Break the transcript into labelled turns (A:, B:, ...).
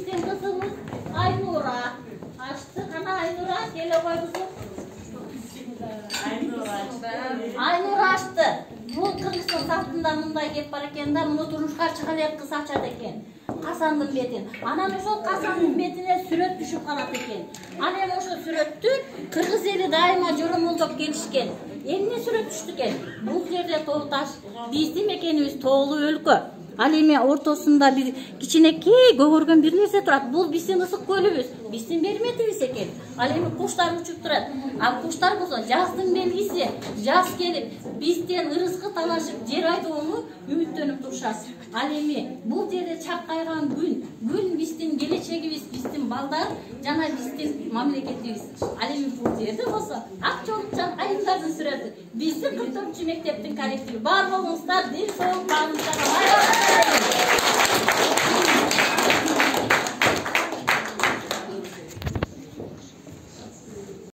A: биздин кызыбыз Айнура açtı. Ana Aynur'a gele koy kızım. Aynur açtı. Bu Kırgızstan safında mınday gep bar eken da muну turmuşka чыгалып kız açat eken. Kasandın betin. Anan ошол kasandın betine сүрөт düşüp kalat eken. Anam ошо сүрөттү Kırgız eli daima joromолдоп келишкен. Эмне сүрөт түштү экен? Бул жерде тоо таш. Биздин мекенибиз тоолуу өлкө. Ал эми ортосунда бир кичинекей көгөргөн бир нерсе турат. Бул биздин ысык көлүбүз, биздин берметибиз экен. Ал эми куштар учуп турат. А куштар болсо жаздын белгиси, жаз келип, бизден ырыскы талашып, жер айдоону үмүттөнүп турушат. Ал эми бул жерде чакайган күн биздин келечегибиз, биздин балдар жана биздин мамлекетибиз. Ал эми бул жерде болсо ак жолукчан айымдардын сүрөтү, биздин 44 мектептин коллективи бар болуңуздар, дил соолук багыңыздарга